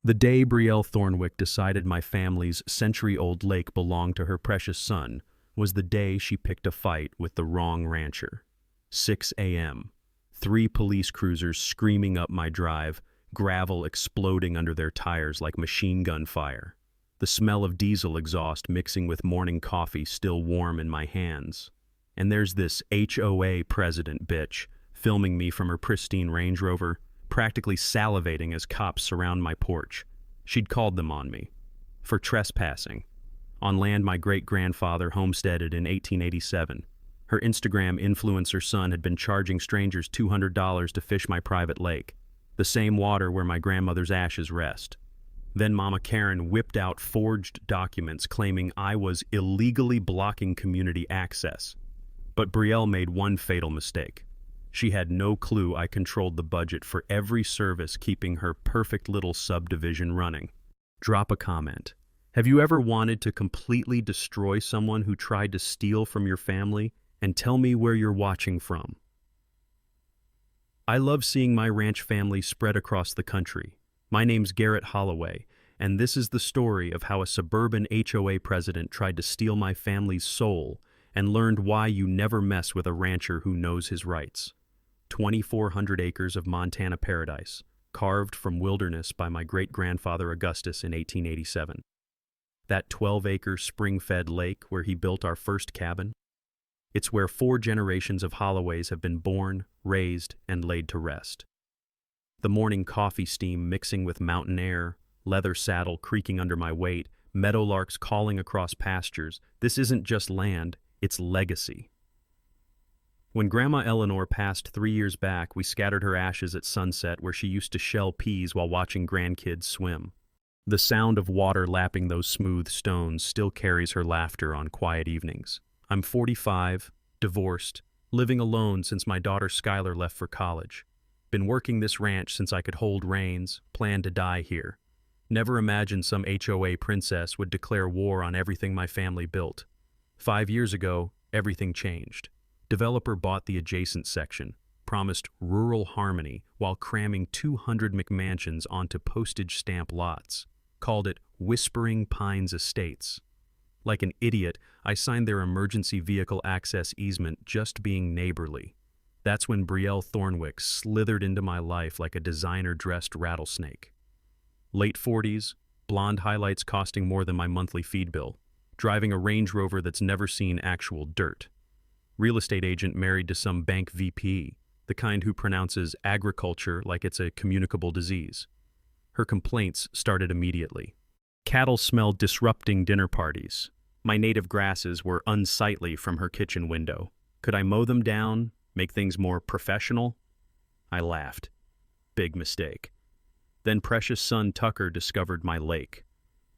The day Brielle Thornwick decided my family's century-old lake belonged to her precious son was the day she picked a fight with the wrong rancher. 6 a.m. 3 police cruisers screaming up my drive, gravel exploding under their tires like machine gun fire. The smell of diesel exhaust mixing with morning coffee still warm in my hands. And there's this HOA president bitch filming me from her pristine Range Rover, practically salivating as cops surround my porch. She'd called them on me for trespassing on land my great-grandfather homesteaded in 1887. Her Instagram influencer son had been charging strangers $200 to fish my private lake, the same water where my grandmother's ashes rest. Then Mama Karen whipped out forged documents claiming I was illegally blocking community access. But Brielle made one fatal mistake. She had no clue I controlled the budget for every service keeping her perfect little subdivision running. Drop a comment. Have you ever wanted to completely destroy someone who tried to steal from your family? And tell me where you're watching from. I love seeing my ranch family spread across the country. My name's Garrett Holloway, and this is the story of how a suburban HOA president tried to steal my family's soul and learned why you never mess with a rancher who knows his rights. 2,400 acres of Montana paradise, carved from wilderness by my great-grandfather Augustus in 1887. That 12-acre spring-fed lake where he built our first cabin. It's where 4 generations of Holloways have been born, raised, and laid to rest. The morning coffee steam mixing with mountain air, leather saddle creaking under my weight, meadowlarks calling across pastures. This isn't just land, it's legacy. When Grandma Eleanor passed 3 years back, we scattered her ashes at sunset where she used to shell peas while watching grandkids swim. The sound of water lapping those smooth stones still carries her laughter on quiet evenings. I'm 45, divorced, living alone since my daughter Skylar left for college. Been working this ranch since I could hold reins, planned to die here. Never imagined some HOA princess would declare war on everything my family built. 5 years ago, everything changed. Developer bought the adjacent section, promised rural harmony while cramming 200 McMansions onto postage stamp lots, called it Whispering Pines Estates. Like an idiot, I signed their emergency vehicle access easement just being neighborly. That's when Brielle Thornwick slithered into my life like a designer-dressed rattlesnake. Late 40s, blonde highlights costing more than my monthly feed bill, driving a Range Rover that's never seen actual dirt. Real estate agent married to some bank VP, the kind who pronounces agriculture like it's a communicable disease. Her complaints started immediately. Cattle smelled disrupting dinner parties. My native grasses were unsightly from her kitchen window. Could I mow them down, make things more professional? I laughed. Big mistake. Then precious son Tucker discovered my lake.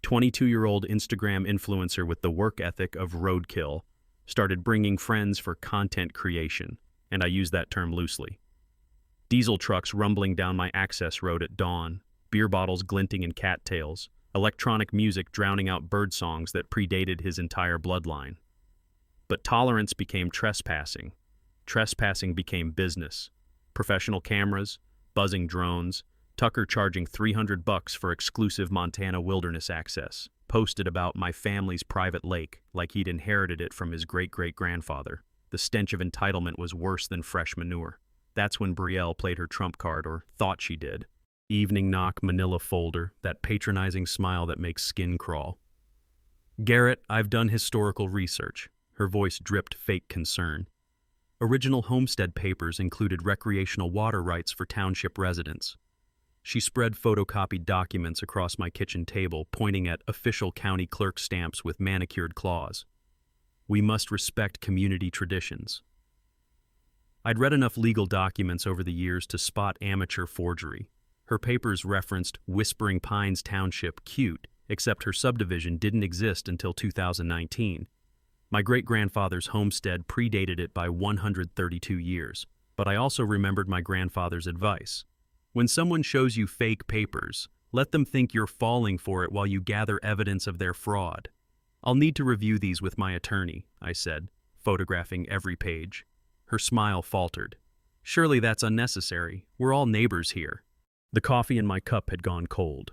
22-year-old Instagram influencer with the work ethic of roadkill started bringing friends for content creation, and I use that term loosely. Diesel trucks rumbling down my access road at dawn, beer bottles glinting in cattails, electronic music drowning out bird songs that predated his entire bloodline. But tolerance became trespassing. Trespassing became business. Professional cameras, buzzing drones, Tucker charging $300 for exclusive Montana wilderness access, posted about my family's private lake like he'd inherited it from his great-great-grandfather. The stench of entitlement was worse than fresh manure. That's when Brielle played her trump card, or thought she did. Evening knock, manila folder, that patronizing smile that makes skin crawl. Garrett, I've done historical research. Her voice dripped fake concern. Original homestead papers included recreational water rights for township residents. She spread photocopied documents across my kitchen table, pointing at official county clerk stamps with manicured claws. We must respect community traditions. I'd read enough legal documents over the years to spot amateur forgery. Her papers referenced Whispering Pines Township cute, except her subdivision didn't exist until 2019. My great-grandfather's homestead predated it by 132 years, but I also remembered my grandfather's advice. When someone shows you fake papers, let them think you're falling for it while you gather evidence of their fraud. I'll need to review these with my attorney, I said, photographing every page. Her smile faltered. Surely that's unnecessary. We're all neighbors here. The coffee in my cup had gone cold.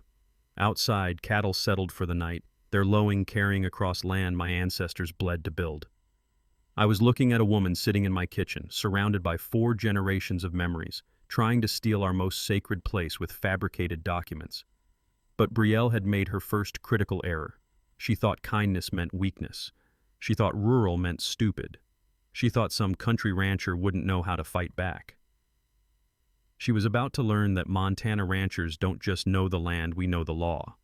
Outside, cattle settled for the night, their lowing carrying across land my ancestors bled to build. I was looking at a woman sitting in my kitchen, surrounded by 4 generations of memories, trying to steal our most sacred place with fabricated documents. But Brielle had made her first critical error. She thought kindness meant weakness. She thought rural meant stupid. She thought some country rancher wouldn't know how to fight back. She was about to learn that Montana ranchers don't just know the land, we know the law.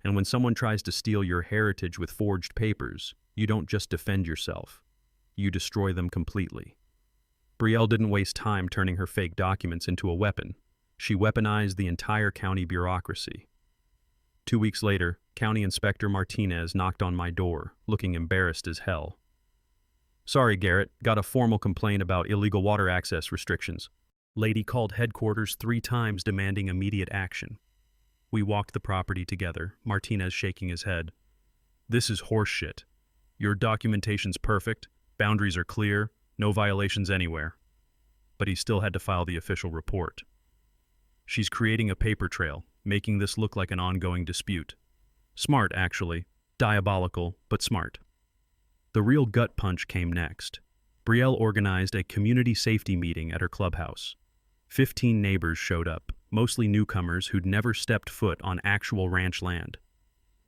And when someone tries to steal your heritage with forged papers, you don't just defend yourself. You destroy them completely. Brielle didn't waste time turning her fake documents into a weapon. She weaponized the entire county bureaucracy. 2 weeks later, County Inspector Martinez knocked on my door, looking embarrassed as hell. "Sorry, Garrett, got a formal complaint about illegal water access restrictions." Lady called headquarters 3 times demanding immediate action. We walked the property together, Martinez shaking his head. "This is horseshit. Your documentation's perfect, boundaries are clear, no violations anywhere." But he still had to file the official report. "She's creating a paper trail, making this look like an ongoing dispute. Smart, actually. Diabolical, but smart." The real gut punch came next. Brielle organized a community safety meeting at her clubhouse. 15 neighbors showed up, mostly newcomers who'd never stepped foot on actual ranch land.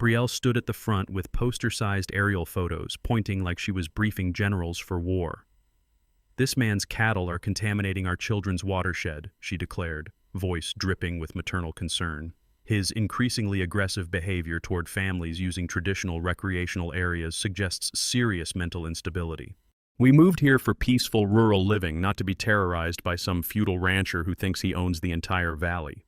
Brielle stood at the front with poster-sized aerial photos, pointing like she was briefing generals for war. "This man's cattle are contaminating our children's watershed," she declared, voice dripping with maternal concern. "His increasingly aggressive behavior toward families using traditional recreational areas suggests serious mental instability. We moved here for peaceful rural living, not to be terrorized by some feudal rancher who thinks he owns the entire valley."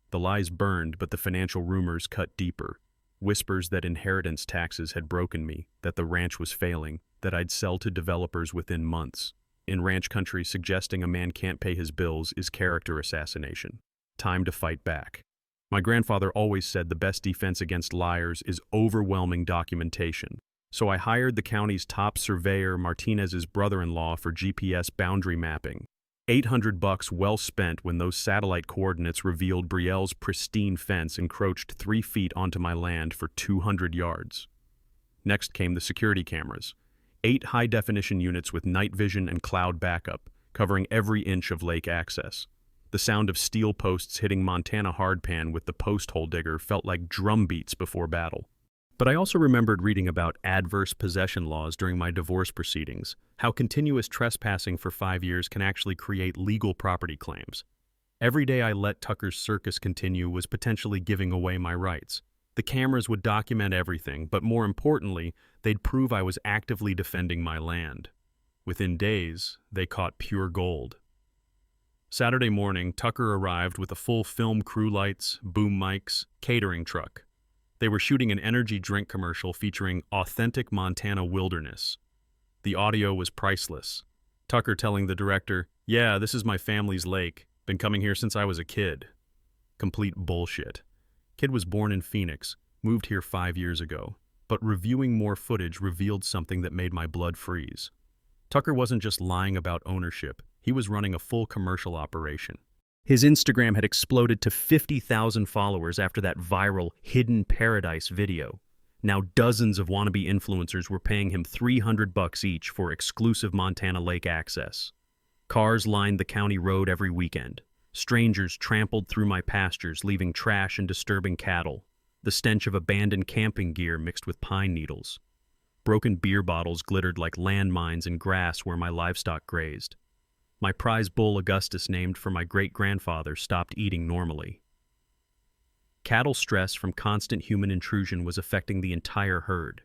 The lies burned, but the financial rumors cut deeper. Whispers that inheritance taxes had broken me, that the ranch was failing, that I'd sell to developers within months. In ranch country, suggesting a man can't pay his bills is character assassination. Time to fight back. My grandfather always said the best defense against liars is overwhelming documentation. So I hired the county's top surveyor, Martinez's brother-in-law, for GPS boundary mapping. $800 well spent when those satellite coordinates revealed Brielle's pristine fence encroached 3 feet onto my land for 200 yards. Next came the security cameras. 8 high-definition units with night vision and cloud backup, covering every inch of lake access. The sound of steel posts hitting Montana hardpan with the post hole digger felt like drum beats before battle. But I also remembered reading about adverse possession laws during my divorce proceedings, how continuous trespassing for 5 years can actually create legal property claims. Every day I let Tucker's circus continue was potentially giving away my rights. The cameras would document everything, but more importantly, they'd prove I was actively defending my land. Within days, they caught pure gold. Saturday morning, Tucker arrived with a full film crew lights, boom mics, catering truck. They were shooting an energy drink commercial featuring authentic Montana wilderness. The audio was priceless. Tucker telling the director, "Yeah, this is my family's lake. Been coming here since I was a kid." Complete bullshit. Kid was born in Phoenix, moved here 5 years ago, but reviewing more footage revealed something that made my blood freeze. Tucker wasn't just lying about ownership, he was running a full commercial operation. His Instagram had exploded to 50,000 followers after that viral Hidden Paradise video. Now dozens of wannabe influencers were paying him $300 each for exclusive Montana lake access. Cars lined the county road every weekend. Strangers trampled through my pastures, leaving trash and disturbing cattle. The stench of abandoned camping gear mixed with pine needles. Broken beer bottles glittered like landmines in grass where my livestock grazed. My prize bull Augustus, named for my great-grandfather, stopped eating normally. Cattle stress from constant human intrusion was affecting the entire herd.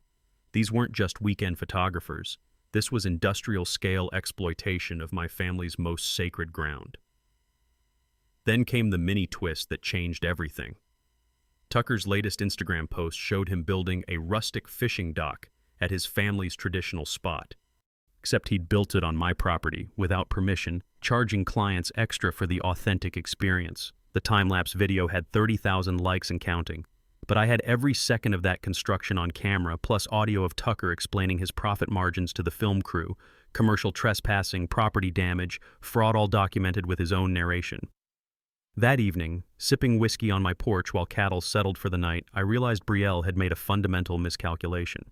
These weren't just weekend photographers. This was industrial-scale exploitation of my family's most sacred ground. Then came the mini-twist that changed everything. Tucker's latest Instagram post showed him building a rustic fishing dock at his family's traditional spot. Except he'd built it on my property, without permission, charging clients extra for the authentic experience. The time-lapse video had 30,000 likes and counting. But I had every second of that construction on camera, plus audio of Tucker explaining his profit margins to the film crew, commercial trespassing, property damage, fraud, all documented with his own narration. That evening, sipping whiskey on my porch while cattle settled for the night, I realized Brielle had made a fundamental miscalculation.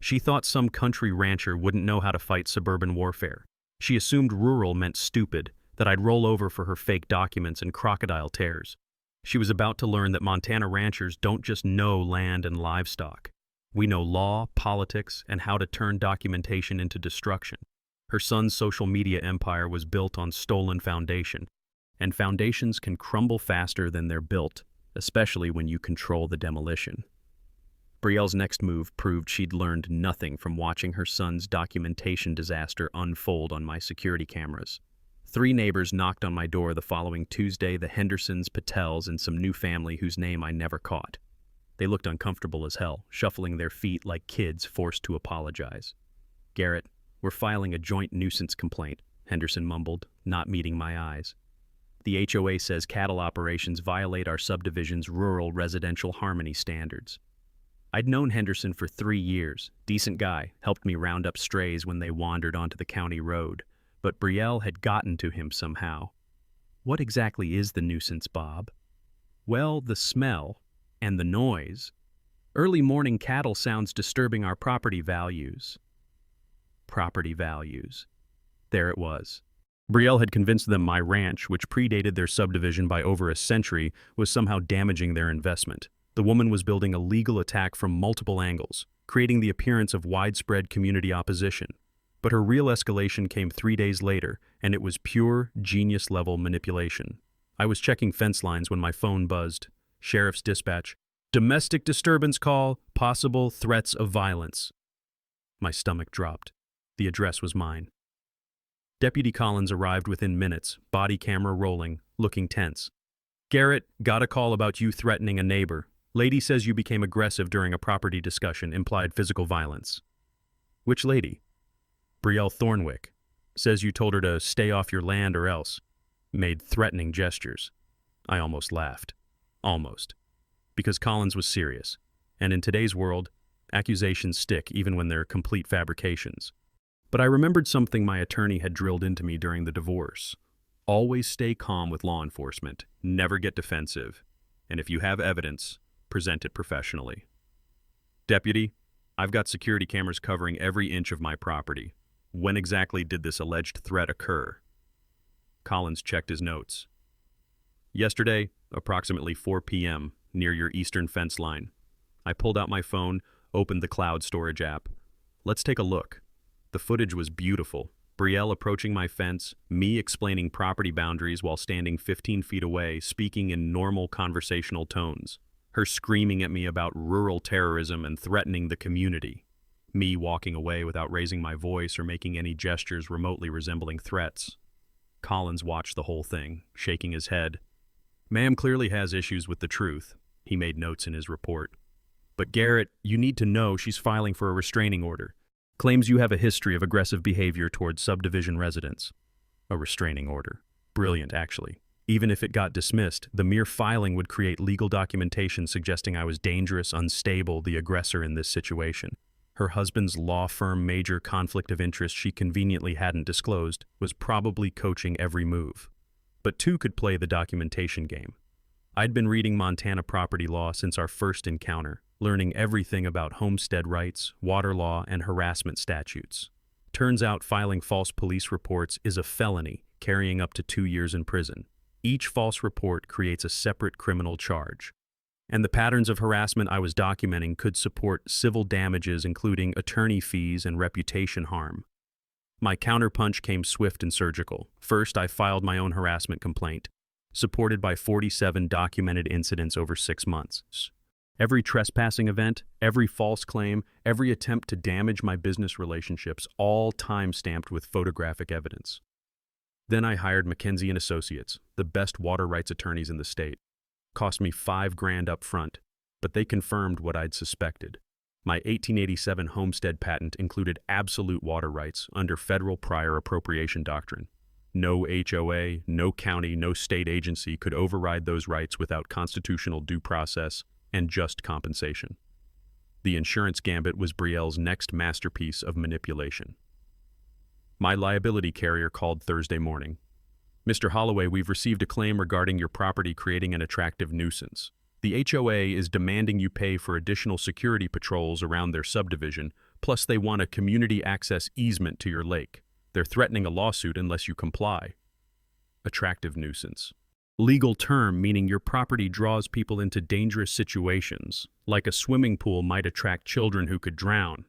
She thought some country rancher wouldn't know how to fight suburban warfare. She assumed rural meant stupid, that I'd roll over for her fake documents and crocodile tears. She was about to learn that Montana ranchers don't just know land and livestock. We know law, politics, and how to turn documentation into destruction. Her son's social media empire was built on stolen foundation, and foundations can crumble faster than they're built, especially when you control the demolition. Brielle's next move proved she'd learned nothing from watching her son's documentation disaster unfold on my security cameras. 3 neighbors knocked on my door the following Tuesday, the Hendersons, Patels, and some new family whose name I never caught. They looked uncomfortable as hell, shuffling their feet like kids forced to apologize. "Garrett, we're filing a joint nuisance complaint," Henderson mumbled, not meeting my eyes. "The HOA says cattle operations violate our subdivision's rural residential harmony standards." I'd known Henderson for 3 years. Decent guy, helped me round up strays when they wandered onto the county road. But Brielle had gotten to him somehow. "What exactly is the nuisance, Bob?" "Well, the smell and the noise. Early morning cattle sounds disturbing our property values." Property values. There it was. Brielle had convinced them my ranch, which predated their subdivision by over a century, was somehow damaging their investment. The woman was building a legal attack from multiple angles, creating the appearance of widespread community opposition. But her real escalation came 3 days later, and it was pure, genius-level manipulation. I was checking fence lines when my phone buzzed. Sheriff's dispatch. "Domestic disturbance call, possible threats of violence." My stomach dropped. The address was mine. Deputy Collins arrived within minutes, body camera rolling, looking tense. "Garrett, got a call about you threatening a neighbor. Lady says you became aggressive during a property discussion, implied physical violence." "Which lady?" "Brielle Thornwick. Says you told her to stay off your land or else." Made threatening gestures. I almost laughed. Almost. Because Collins was serious. And in today's world, accusations stick even when they're complete fabrications. But I remembered something my attorney had drilled into me during the divorce. Always stay calm with law enforcement. Never get defensive. And if you have evidence, present it professionally. "Deputy, I've got security cameras covering every inch of my property. When exactly did this alleged threat occur?" Collins checked his notes. "Yesterday, approximately 4 p.m., near your eastern fence line." I pulled out my phone, opened the cloud storage app. "Let's take a look." The footage was beautiful. Brielle approaching my fence, me explaining property boundaries while standing 15 feet away, speaking in normal conversational tones. Her screaming at me about rural terrorism and threatening the community. Me walking away without raising my voice or making any gestures remotely resembling threats. Collins watched the whole thing, shaking his head. "Ma'am clearly has issues with the truth," he made notes in his report. "But Garrett, you need to know she's filing for a restraining order. Claims you have a history of aggressive behavior towards subdivision residents." A restraining order. Brilliant, actually. Even if it got dismissed, the mere filing would create legal documentation suggesting I was dangerous, unstable, the aggressor in this situation. Her husband's law firm major conflict of interest she conveniently hadn't disclosed was probably coaching every move. But 2 could play the documentation game. I'd been reading Montana property law since our first encounter, learning everything about homestead rights, water law, and harassment statutes. Turns out filing false police reports is a felony, carrying up to 2 years in prison. Each false report creates a separate criminal charge. And the patterns of harassment I was documenting could support civil damages including attorney fees and reputation harm. My counterpunch came swift and surgical. First, I filed my own harassment complaint, supported by 47 documented incidents over 6 months. Every trespassing event, every false claim, every attempt to damage my business relationships, all time-stamped with photographic evidence. Then I hired McKinsey & Associates, the best water rights attorneys in the state. Cost me $5,000 up front, but they confirmed what I'd suspected. My 1887 homestead patent included absolute water rights under federal prior appropriation doctrine. No HOA, no county, no state agency could override those rights without constitutional due process and just compensation. The insurance gambit was Brielle's next masterpiece of manipulation. My liability carrier called Thursday morning. Mr. Holloway, we've received a claim regarding your property creating an attractive nuisance. The HOA is demanding you pay for additional security patrols around their subdivision, plus they want a community access easement to your lake. They're threatening a lawsuit unless you comply. Attractive nuisance. Legal term meaning your property draws people into dangerous situations, like a swimming pool might attract children who could drown.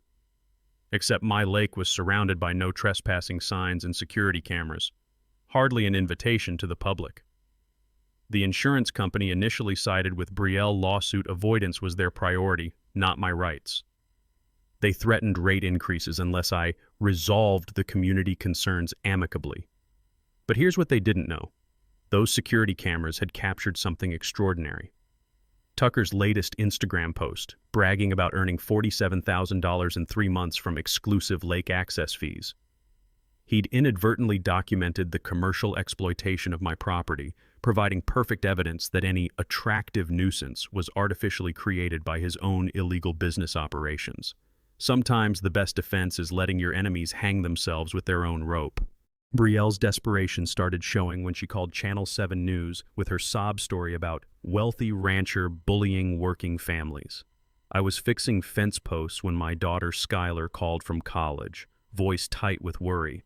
Except my lake was surrounded by no trespassing signs and security cameras. Hardly an invitation to the public. The insurance company initially sided with Brielle. Lawsuit avoidance was their priority, not my rights. They threatened rate increases unless I resolved the community concerns amicably. But here's what they didn't know. Those security cameras had captured something extraordinary. Tucker's latest Instagram post, bragging about earning $47,000 in 3 months from exclusive lake access fees. He'd inadvertently documented the commercial exploitation of my property, providing perfect evidence that any attractive nuisance was artificially created by his own illegal business operations. Sometimes the best defense is letting your enemies hang themselves with their own rope. Brielle's desperation started showing when she called Channel 7 News with her sob story about wealthy rancher bullying working families. I was fixing fence posts when my daughter Skylar called from college, voice tight with worry.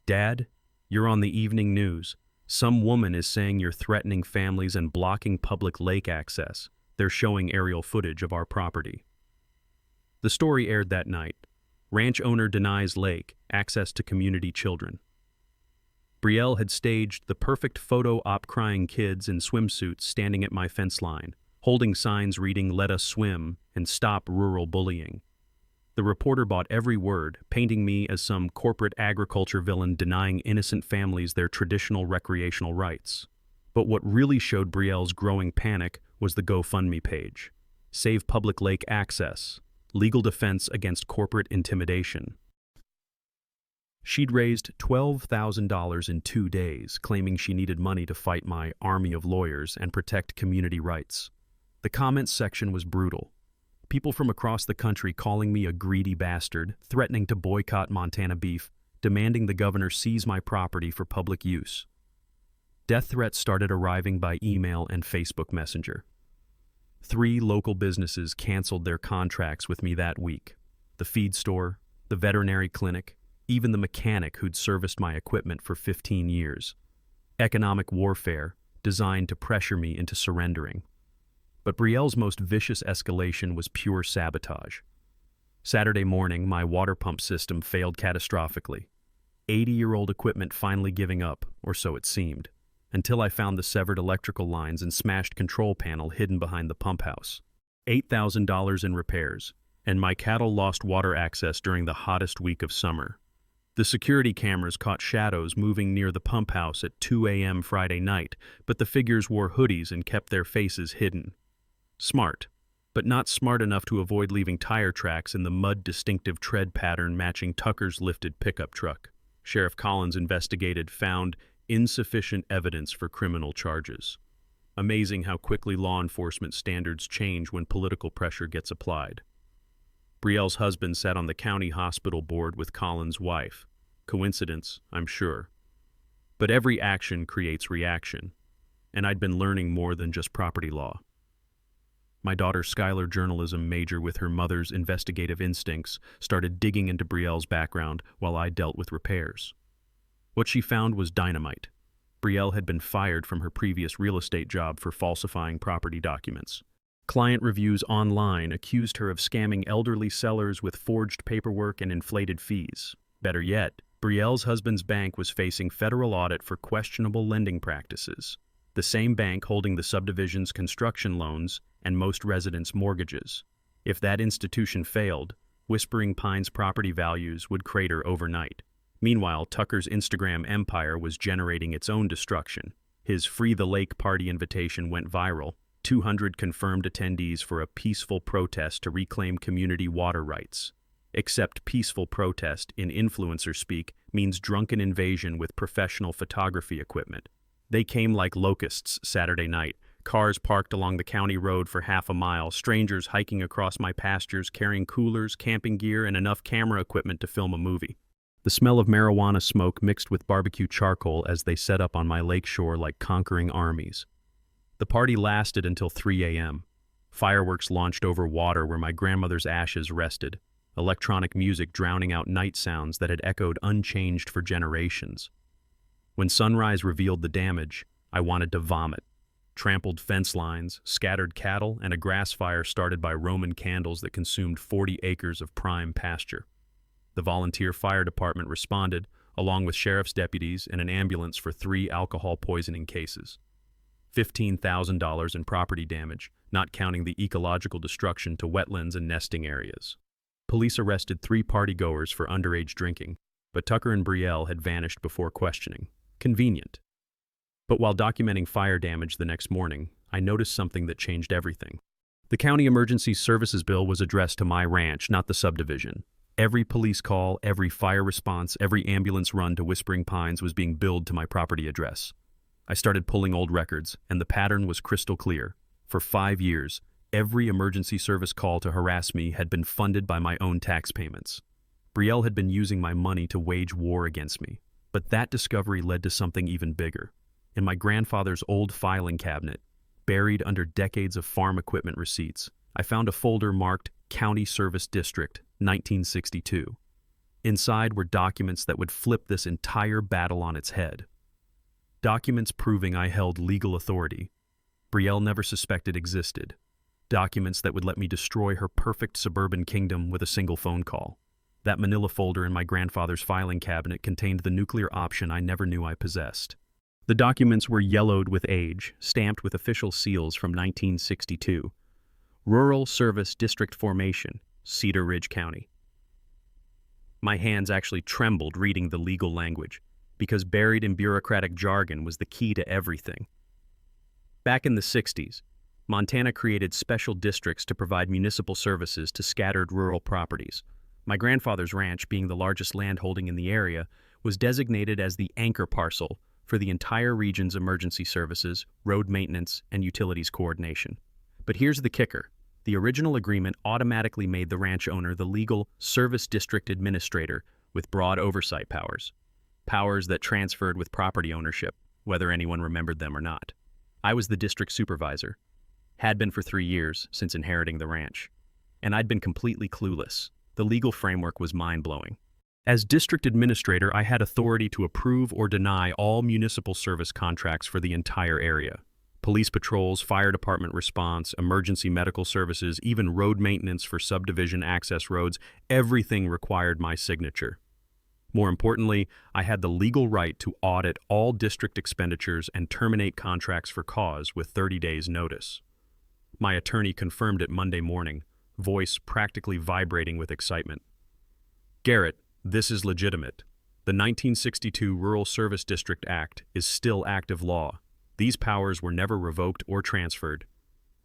"Dad, you're on the evening news. Some woman is saying you're threatening families and blocking public lake access. They're showing aerial footage of our property." The story aired that night. Ranch owner denies lake access to community children. Brielle had staged the perfect photo op, crying kids in swimsuits standing at my fence line, holding signs reading "Let us swim" and "Stop rural bullying." The reporter bought every word, painting me as some corporate agriculture villain denying innocent families their traditional recreational rights. But what really showed Brielle's growing panic was the GoFundMe page. Save Public Lake Access. Legal defense against corporate intimidation. She'd raised $12,000 in 2 days, claiming she needed money to fight my army of lawyers and protect community rights. The comments section was brutal. People from across the country calling me a greedy bastard, threatening to boycott Montana beef, demanding the governor seize my property for public use. Death threats started arriving by email and Facebook Messenger. 3 local businesses canceled their contracts with me that week. The feed store, the veterinary clinic, even the mechanic who'd serviced my equipment for 15 years. Economic warfare designed to pressure me into surrendering. But Brielle's most vicious escalation was pure sabotage. Saturday morning, my water pump system failed catastrophically. 80-year-old equipment finally giving up, or so it seemed, until I found the severed electrical lines and smashed control panel hidden behind the pump house. $8,000 in repairs, and my cattle lost water access during the hottest week of summer. The security cameras caught shadows moving near the pump house at 2 a.m. Friday night, but the figures wore hoodies and kept their faces hidden. Smart, but not smart enough to avoid leaving tire tracks in the mud-distinctive tread pattern matching Tucker's lifted pickup truck. Sheriff Collins investigated, found insufficient evidence for criminal charges. Amazing how quickly law enforcement standards change when political pressure gets applied. Brielle's husband sat on the county hospital board with Collins' wife. Coincidence, I'm sure. But every action creates reaction, and I'd been learning more than just property law. My daughter Skylar, journalism major with her mother's investigative instincts, started digging into Brielle's background while I dealt with repairs. What she found was dynamite. Brielle had been fired from her previous real estate job for falsifying property documents. Client reviews online accused her of scamming elderly sellers with forged paperwork and inflated fees. Better yet, Brielle's husband's bank was facing federal audit for questionable lending practices, the same bank holding the subdivision's construction loans and most residents' mortgages. If that institution failed, Whispering Pines property values would crater overnight. Meanwhile, Tucker's Instagram empire was generating its own destruction. His Free the Lake party invitation went viral. 200 confirmed attendees for a peaceful protest to reclaim community water rights. Except peaceful protest, in influencer speak, means drunken invasion with professional photography equipment. They came like locusts Saturday night, cars parked along the county road for half a mile, strangers hiking across my pastures carrying coolers, camping gear, and enough camera equipment to film a movie. The smell of marijuana smoke mixed with barbecue charcoal as they set up on my lake shore like conquering armies. The party lasted until 3 a.m. Fireworks launched over water where my grandmother's ashes rested, electronic music drowning out night sounds that had echoed unchanged for generations. When sunrise revealed the damage, I wanted to vomit. Trampled fence lines, scattered cattle, and a grass fire started by Roman candles that consumed 40 acres of prime pasture. The volunteer fire department responded, along with sheriff's deputies and an ambulance for 3 alcohol poisoning cases. $15,000 in property damage, not counting the ecological destruction to wetlands and nesting areas. Police arrested 3 partygoers for underage drinking, but Tucker and Brielle had vanished before questioning. Convenient. But while documenting fire damage the next morning, I noticed something that changed everything. The county emergency services bill was addressed to my ranch, not the subdivision. Every police call, every fire response, every ambulance run to Whispering Pines was being billed to my property address. I started pulling old records, and the pattern was crystal clear. For 5 years, every emergency service call to harass me had been funded by my own tax payments. Brielle had been using my money to wage war against me. But that discovery led to something even bigger. In my grandfather's old filing cabinet, buried under decades of farm equipment receipts, I found a folder marked County Service District, 1962. Inside were documents that would flip this entire battle on its head. Documents proving I held legal authority Brielle never suspected existed. Documents that would let me destroy her perfect suburban kingdom with a single phone call. That manila folder in my grandfather's filing cabinet contained the nuclear option I never knew I possessed. The documents were yellowed with age, stamped with official seals from 1962. Rural Service District Formation, Cedar Ridge County. My hands actually trembled reading the legal language, because buried in bureaucratic jargon was the key to everything. Back in the 60s, Montana created special districts to provide municipal services to scattered rural properties. My grandfather's ranch, being the largest landholding in the area, was designated as the anchor parcel for the entire region's emergency services, road maintenance, and utilities coordination. But here's the kicker. The original agreement automatically made the ranch owner the legal service district administrator with broad oversight powers. Powers that transferred with property ownership, whether anyone remembered them or not. I was the district supervisor. Had been for 3 years since inheriting the ranch. And I'd been completely clueless. The legal framework was mind-blowing. As district administrator, I had authority to approve or deny all municipal service contracts for the entire area. Police patrols, fire department response, emergency medical services, even road maintenance for subdivision access roads, everything required my signature. More importantly, I had the legal right to audit all district expenditures and terminate contracts for cause with 30 days' notice. My attorney confirmed it Monday morning, voice practically vibrating with excitement. Garrett, this is legitimate. The 1962 Rural Service District Act is still active law. These powers were never revoked or transferred.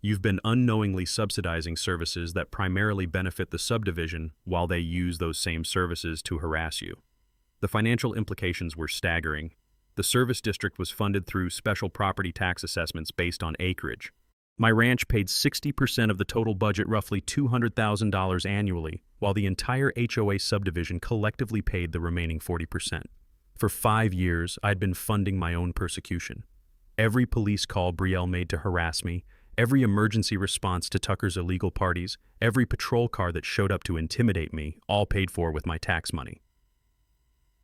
You've been unknowingly subsidizing services that primarily benefit the subdivision while they use those same services to harass you. The financial implications were staggering. The service district was funded through special property tax assessments based on acreage. My ranch paid 60% of the total budget, roughly $200,000 annually, while the entire HOA subdivision collectively paid the remaining 40%. For 5 years, I'd been funding my own persecution. Every police call Brielle made to harass me, every emergency response to Tucker's illegal parties, every patrol car that showed up to intimidate me, all paid for with my tax money.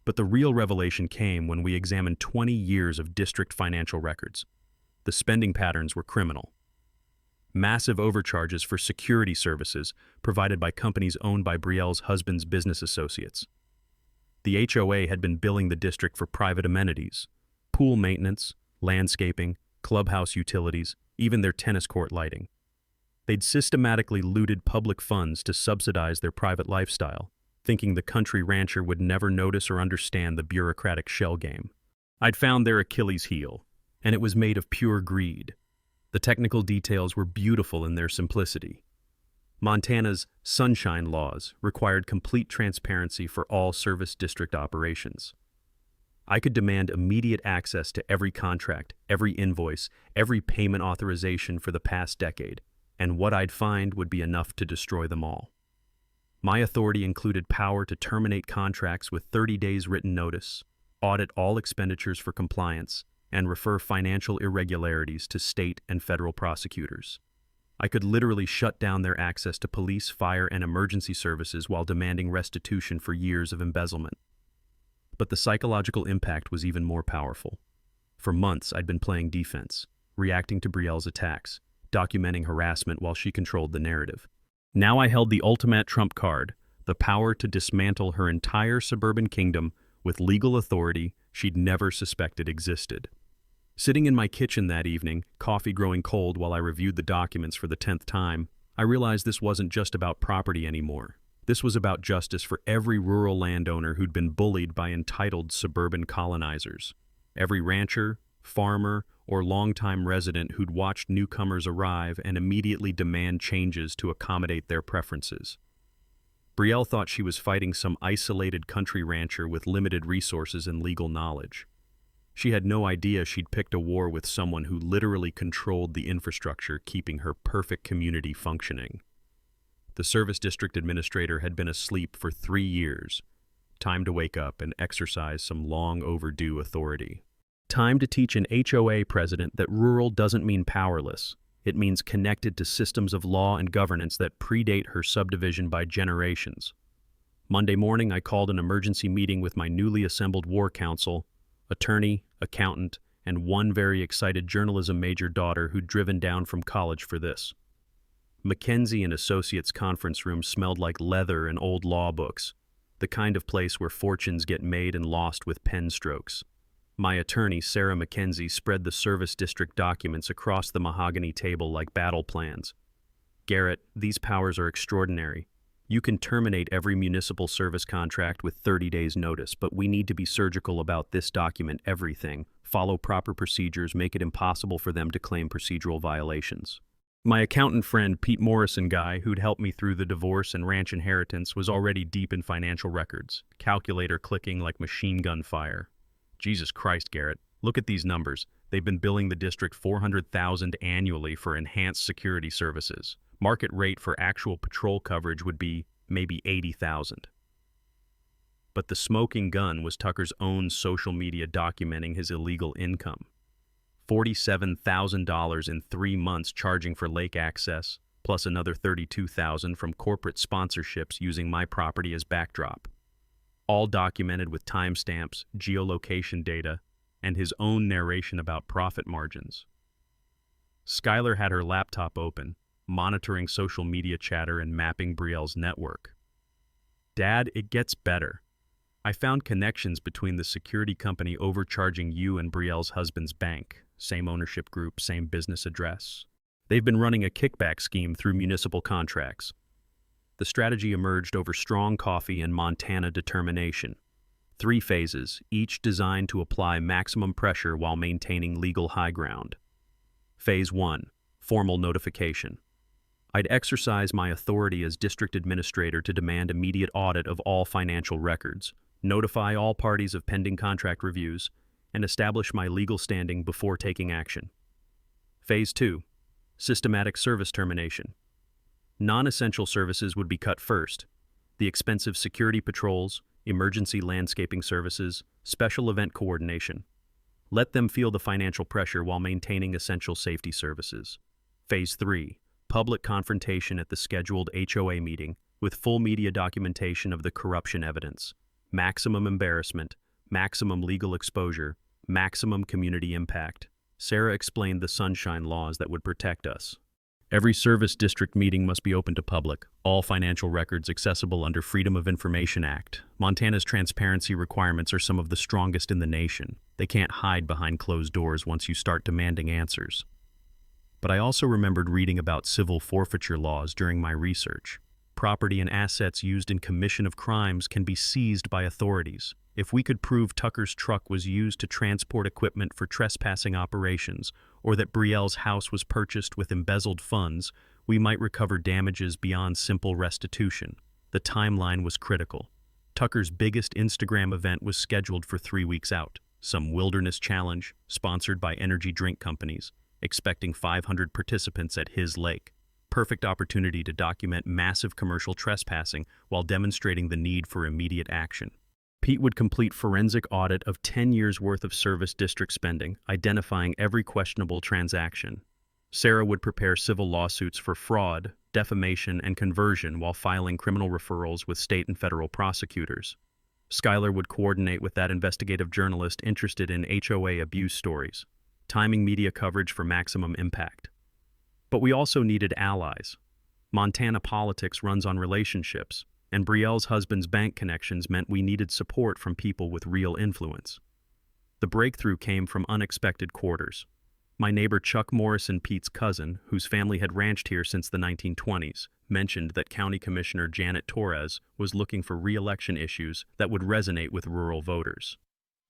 But the real revelation came when we examined 20 years of district financial records. The spending patterns were criminal. Massive overcharges for security services provided by companies owned by Brielle's husband's business associates. The HOA had been billing the district for private amenities, pool maintenance, landscaping, clubhouse utilities, even their tennis court lighting. They'd systematically looted public funds to subsidize their private lifestyle, thinking the country rancher would never notice or understand the bureaucratic shell game. I'd found their Achilles heel, and it was made of pure greed. The technical details were beautiful in their simplicity. Montana's sunshine laws required complete transparency for all service district operations. I could demand immediate access to every contract, every invoice, every payment authorization for the past decade, and what I'd find would be enough to destroy them all. My authority included power to terminate contracts with 30 days written notice, audit all expenditures for compliance, and refer financial irregularities to state and federal prosecutors. I could literally shut down their access to police, fire, and emergency services while demanding restitution for years of embezzlement. But the psychological impact was even more powerful. For months, I'd been playing defense, reacting to Brielle's attacks, documenting harassment while she controlled the narrative. Now I held the ultimate trump card, the power to dismantle her entire suburban kingdom with legal authority she'd never suspected existed. Sitting in my kitchen that evening, coffee growing cold while I reviewed the documents for the 10th time, I realized this wasn't just about property anymore. This was about justice for every rural landowner who'd been bullied by entitled suburban colonizers. Every rancher, farmer, or longtime resident who'd watched newcomers arrive and immediately demand changes to accommodate their preferences. Brielle thought she was fighting some isolated country rancher with limited resources and legal knowledge. She had no idea she'd picked a war with someone who literally controlled the infrastructure keeping her perfect community functioning. The service district administrator had been asleep for 3 years. Time to wake up and exercise some long overdue authority. Time to teach an HOA president that rural doesn't mean powerless. It means connected to systems of law and governance that predate her subdivision by generations. Monday morning, I called an emergency meeting with my newly assembled war council, attorney, accountant, and one very excited journalism major daughter who'd driven down from college for this. Mackenzie and Associates conference room smelled like leather and old law books, the kind of place where fortunes get made and lost with pen strokes. My attorney, Sarah Mackenzie, spread the service district documents across the mahogany table like battle plans. Garrett, these powers are extraordinary. You can terminate every municipal service contract with 30 days notice, but we need to be surgical about this document everything, follow proper procedures, make it impossible for them to claim procedural violations. My accountant friend, Pete Morrison guy, who'd helped me through the divorce and ranch inheritance, was already deep in financial records, calculator clicking like machine gun fire. Jesus Christ, Garrett, look at these numbers. They've been billing the district $400,000 annually for enhanced security services. Market rate for actual patrol coverage would be maybe $80,000. But the smoking gun was Tucker's own social media documenting his illegal income. $47,000 in 3 months charging for lake access, plus another $32,000 from corporate sponsorships using my property as backdrop. All documented with timestamps, geolocation data, and his own narration about profit margins. Skylar had her laptop open, monitoring social media chatter and mapping Brielle's network. Dad, it gets better. I found connections between the security company overcharging you and Brielle's husband's bank. Same ownership group, same business address. They've been running a kickback scheme through municipal contracts. The strategy emerged over strong coffee and Montana determination. 3 phases, each designed to apply maximum pressure while maintaining legal high ground. Phase 1, formal notification. I'd exercise my authority as district administrator to demand immediate audit of all financial records, notify all parties of pending contract reviews, and establish my legal standing before taking action. Phase 2, systematic service termination. Non-essential services would be cut first. The expensive security patrols, emergency landscaping services, special event coordination. Let them feel the financial pressure while maintaining essential safety services. Phase 3, public confrontation at the scheduled HOA meeting with full media documentation of the corruption evidence. Maximum embarrassment, maximum legal exposure, maximum community impact. Sarah explained the sunshine laws that would protect us. Every service district meeting must be open to public, all financial records accessible under Freedom of Information Act. Montana's transparency requirements are some of the strongest in the nation. They can't hide behind closed doors once you start demanding answers. But I also remembered reading about civil forfeiture laws during my research. Property and assets used in commission of crimes can be seized by authorities. If we could prove Tucker's truck was used to transport equipment for trespassing operations, or that Brielle's house was purchased with embezzled funds, we might recover damages beyond simple restitution. The timeline was critical. Tucker's biggest Instagram event was scheduled for 3 weeks out, some wilderness challenge, sponsored by energy drink companies, expecting 500 participants at his lake. perfect opportunity to document massive commercial trespassing while demonstrating the need for immediate action. Pete would complete forensic audit of 10 years' worth of service district spending, identifying every questionable transaction. Sarah would prepare civil lawsuits for fraud, defamation, and conversion while filing criminal referrals with state and federal prosecutors. Skylar would coordinate with that investigative journalist interested in HOA abuse stories, timing media coverage for maximum impact. But we also needed allies. Montana politics runs on relationships, and Brielle's husband's bank connections meant we needed support from people with real influence. The breakthrough came from unexpected quarters. My neighbor Chuck Morrison, Pete's cousin, whose family had ranched here since the 1920s, mentioned that County Commissioner Janet Torres was looking for re-election issues that would resonate with rural voters.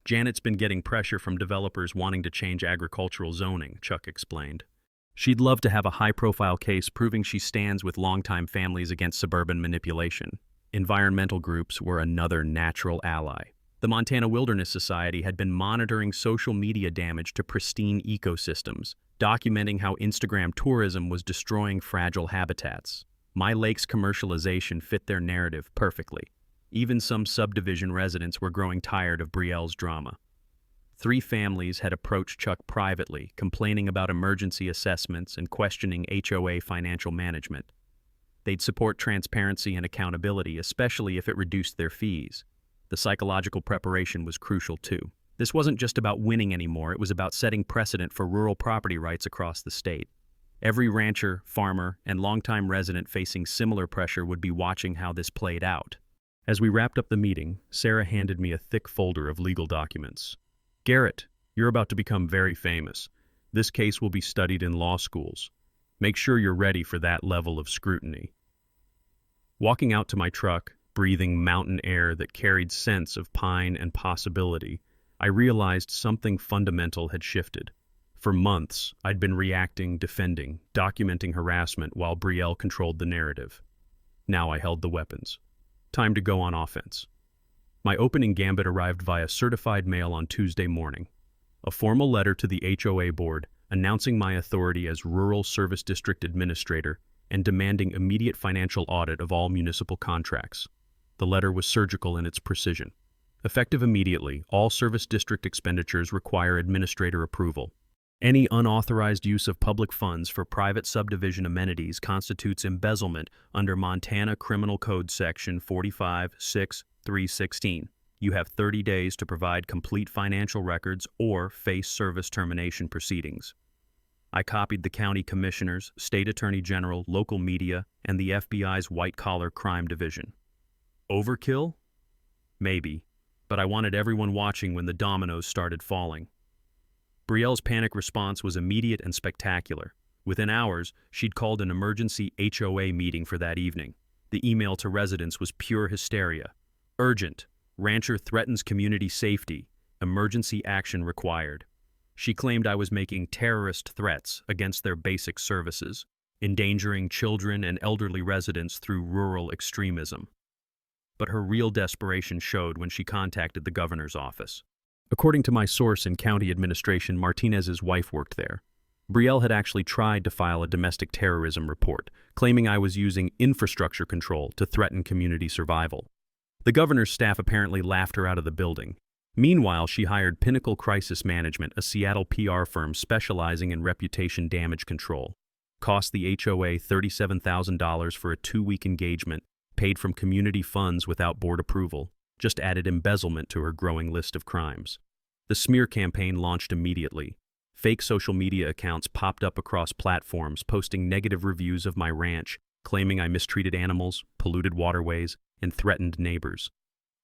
Janet's been getting pressure from developers wanting to change agricultural zoning, Chuck explained. She'd love to have a high-profile case proving she stands with longtime families against suburban manipulation. Environmental groups were another natural ally. The Montana Wilderness Society had been monitoring social media damage to pristine ecosystems, documenting how Instagram tourism was destroying fragile habitats. My Lake's commercialization fit their narrative perfectly. Even some subdivision residents were growing tired of Brielle's drama. 3 families had approached Chuck privately, complaining about emergency assessments and questioning HOA financial management. They'd support transparency and accountability, especially if it reduced their fees. The psychological preparation was crucial too. This wasn't just about winning anymore, it was about setting precedent for rural property rights across the state. Every rancher, farmer, and longtime resident facing similar pressure would be watching how this played out. As we wrapped up the meeting, Sarah handed me a thick folder of legal documents. "Garrett, you're about to become very famous. This case will be studied in law schools. Make sure you're ready for that level of scrutiny." Walking out to my truck, breathing mountain air that carried scents of pine and possibility, I realized something fundamental had shifted. For months, I'd been reacting, defending, documenting harassment while Brielle controlled the narrative. Now I held the weapons. Time to go on offense. My opening gambit arrived via certified mail on Tuesday morning. A formal letter to the HOA board announcing my authority as Rural Service District Administrator and demanding immediate financial audit of all municipal contracts. The letter was surgical in its precision. Effective immediately, all service district expenditures require administrator approval. Any unauthorized use of public funds for private subdivision amenities constitutes embezzlement under Montana Criminal Code Section 45-6-316. You have 30 days to provide complete financial records or face service termination proceedings. I copied the county commissioners, state attorney general, local media, and the FBI's white-collar crime division. Overkill? Maybe, but I wanted everyone watching when the dominoes started falling. Brielle's panic response was immediate and spectacular. Within hours, she'd called an emergency HOA meeting for that evening. The email to residents was pure hysteria. Urgent. Rancher threatens community safety. Emergency action required. She claimed I was making terrorist threats against their basic services, endangering children and elderly residents through rural extremism. But her real desperation showed when she contacted the governor's office. According to my source in county administration, Martinez's wife worked there. Brielle had actually tried to file a domestic terrorism report, claiming I was using infrastructure control to threaten community survival. The governor's staff apparently laughed her out of the building. Meanwhile, she hired Pinnacle Crisis Management, a Seattle PR firm specializing in reputation damage control. Cost the HOA $37,000 for a 2-week engagement, paid from community funds without board approval, just added embezzlement to her growing list of crimes. The smear campaign launched immediately. Fake social media accounts popped up across platforms, posting negative reviews of my ranch, claiming I mistreated animals, polluted waterways, and threatened neighbors.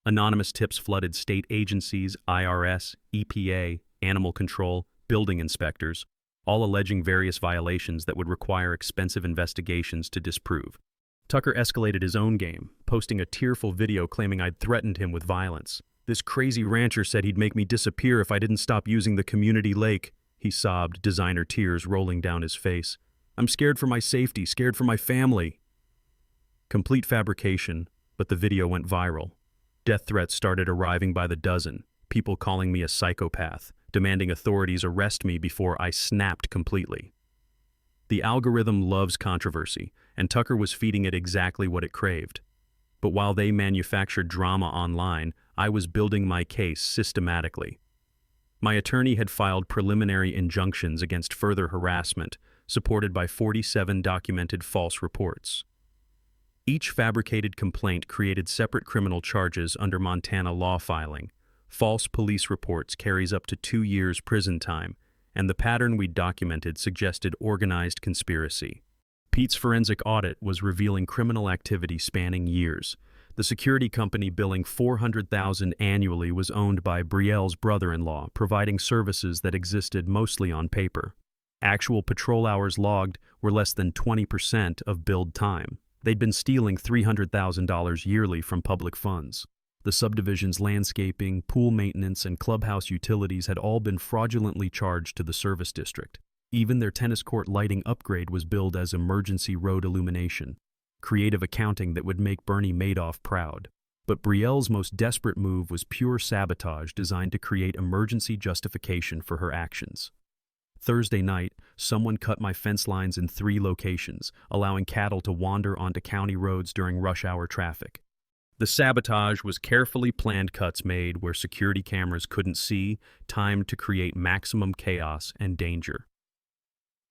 Anonymous tips flooded state agencies, IRS, EPA, animal control, building inspectors, all alleging various violations that would require expensive investigations to disprove. Tucker escalated his own game, posting a tearful video claiming I'd threatened him with violence. "This crazy rancher said he'd make me disappear if I didn't stop using the community lake," he sobbed, designer tears rolling down his face. "I'm scared for my safety, scared for my family." Complete fabrication, but the video went viral. Death threats started arriving by the dozen, people calling me a psychopath, demanding authorities arrest me before I snapped completely. The algorithm loves controversy, and Tucker was feeding it exactly what it craved. But while they manufactured drama online, I was building my case systematically. My attorney had filed preliminary injunctions against further harassment, supported by 47 documented false reports. Each fabricated complaint created separate criminal charges under Montana law filing. False police reports carries up to 2 years prison time, and the pattern we documented suggested organized conspiracy. Pete's forensic audit was revealing criminal activity spanning years. The security company billing $400,000 annually was owned by Brielle's brother-in-law, providing services that existed mostly on paper. Actual patrol hours logged were less than 20% of billed time. They'd been stealing $300,000 yearly from public funds. The subdivision's landscaping, pool maintenance, and clubhouse utilities had all been fraudulently charged to the service district. Even their tennis court lighting upgrade was billed as emergency road illumination. Creative accounting that would make Bernie Madoff proud. But Brielle's most desperate move was pure sabotage designed to create emergency justification for her actions. Thursday night, someone cut my fence lines in 3 locations, allowing cattle to wander onto county roads during rush hour traffic. The sabotage was carefully planned cuts made where security cameras couldn't see, timed to create maximum chaos and danger.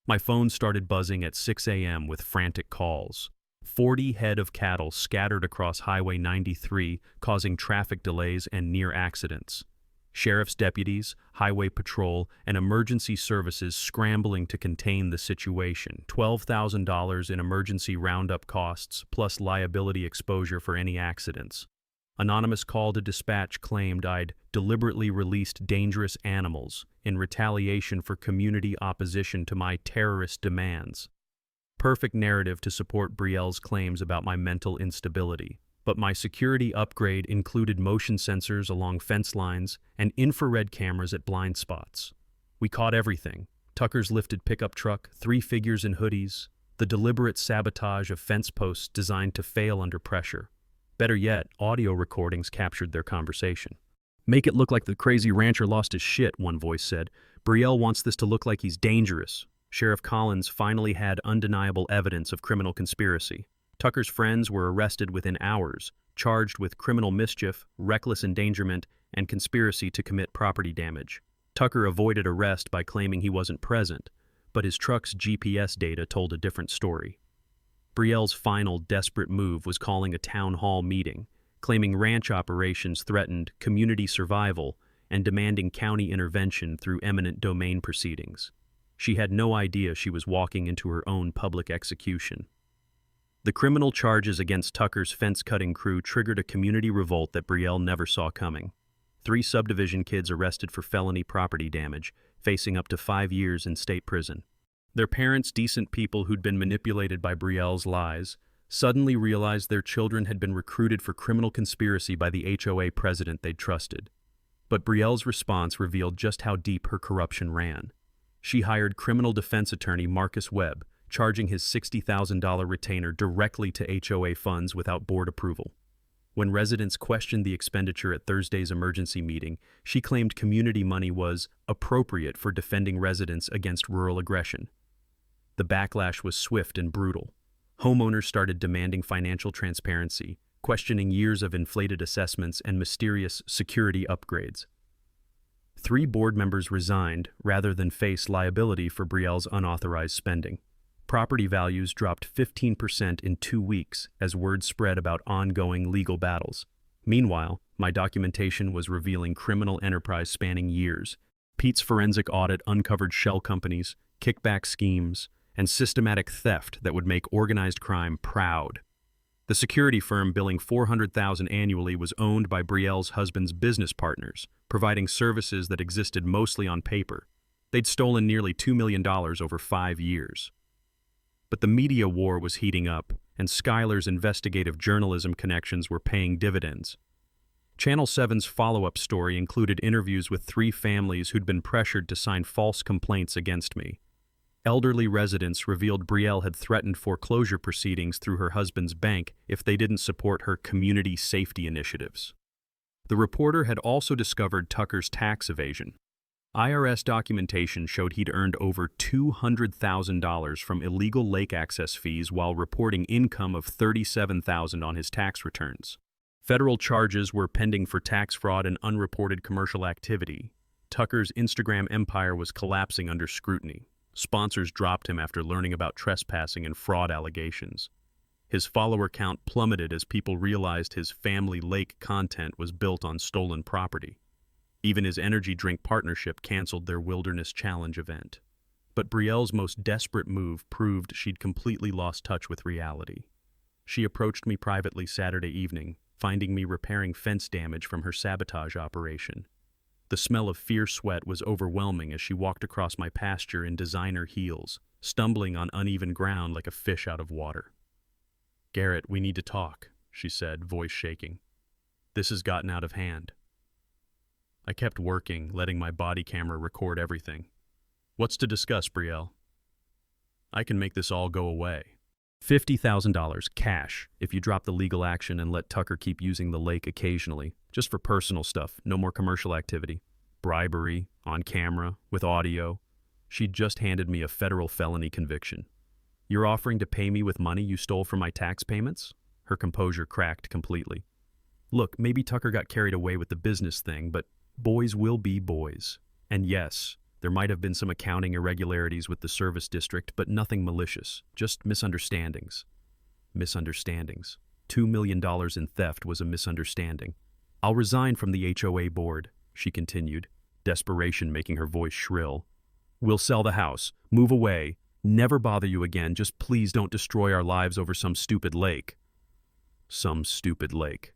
My phone started buzzing at 6 a.m. with frantic calls. 40 head of cattle scattered across Highway 93, causing traffic delays and near accidents. Sheriff's deputies, highway patrol, and emergency services scrambling to contain the situation. $12,000 in emergency roundup costs, plus liability exposure for any accidents. Anonymous call to dispatch claimed I'd deliberately released dangerous animals in retaliation for community opposition to my terrorist demands. Perfect narrative to support Brielle's claims about my mental instability. But my security upgrade included motion sensors along fence lines and infrared cameras at blind spots. We caught everything: Tucker's lifted pickup truck, 3 figures in hoodies, the deliberate sabotage of fence posts designed to fail under pressure. Better yet, audio recordings captured their conversation. "Make it look like the crazy rancher lost his shit," one voice said. "Brielle wants this to look like he's dangerous." Sheriff Collins finally had undeniable evidence of criminal conspiracy. Tucker's friends were arrested within hours, charged with criminal mischief, reckless endangerment, and conspiracy to commit property damage. Tucker avoided arrest by claiming he wasn't present, but his truck's GPS data told a different story. Brielle's final desperate move was calling a town hall meeting, claiming ranch operations threatened community survival and demanding county intervention through eminent domain proceedings. She had no idea she was walking into her own public execution. The criminal charges against Tucker's fence-cutting crew triggered a community revolt that Brielle never saw coming. 3 subdivision kids arrested for felony property damage, facing up to 5 years in state prison. Their parents, decent people who'd been manipulated by Brielle's lies, suddenly realized their children had been recruited for criminal conspiracy by the HOA president they'd trusted. But Brielle's response revealed just how deep her corruption ran. She hired criminal defense attorney Marcus Webb, charging his $60,000 retainer directly to HOA funds without board approval. When residents questioned the expenditure at Thursday's emergency meeting, she claimed community money was appropriate for defending residents against rural aggression. The backlash was swift and brutal. Homeowners started demanding financial transparency, questioning years of inflated assessments and mysterious security upgrades. 3 board members resigned rather than face liability for Brielle's unauthorized spending. Property values dropped 15% in 2 weeks as word spread about ongoing legal battles. Meanwhile, my documentation was revealing criminal enterprise spanning years. Pete's forensic audit uncovered shell companies, kickback schemes, and systematic theft that would make organized crime proud. The security firm billing $400,000 annually was owned by Brielle's husband's business partners, providing services that existed mostly on paper. They'd stolen nearly $2 million over 5 years. But the media war was heating up, and Schuyler's investigative journalism connections were paying dividends. Channel 7's follow-up story included interviews with 3 families who'd been pressured to sign false complaints against me. Elderly residents revealed Brielle had threatened foreclosure proceedings through her husband's bank if they didn't support her community safety initiatives. The reporter had also discovered Tucker's tax evasion. IRS documentation showed he'd earned over $200,000 from illegal lake access fees while reporting income of $37,000 on his tax returns. Federal charges were pending for tax fraud and unreported commercial activity. Tucker's Instagram empire was collapsing under scrutiny. Sponsors dropped him after learning about trespassing and fraud allegations. His follower count plummeted as people realized his family lake content was built on stolen property. Even his energy drink partnership canceled their Wilderness Challenge event. But Brielle's most desperate move proved she'd completely lost touch with reality. She approached me privately Saturday evening, finding me repairing fence damage from her sabotage operation. The smell of fierce sweat was overwhelming as she walked across my pasture in designer heels, stumbling on uneven ground like a fish out of water. "Garrett, we need to talk," she said, voice shaking. "This has gotten out of hand." I kept working, letting my body camera record everything. "What's to discuss, Brielle?" "I can make this all go away. $50,000 cash if you drop the legal action and let Tucker keep using the lake occasionally, just for personal stuff, no more commercial activity. Bribery, on camera, with audio. She'd just handed me a federal felony conviction. You're offering to pay me with money you stole from my tax payments?" Her composure cracked completely. "Look, maybe Tucker got carried away with the business thing, but boys will be boys. And yes, there might have been some accounting irregularities with the service district, but nothing malicious, just misunderstandings." Misunderstandings. $2 million in theft was a misunderstanding. "I'll resign from the HOA board," she continued, desperation making her voice shrill. "We'll sell the house, move away, never bother you again, just please don't destroy our lives over some stupid lake." Some stupid lake.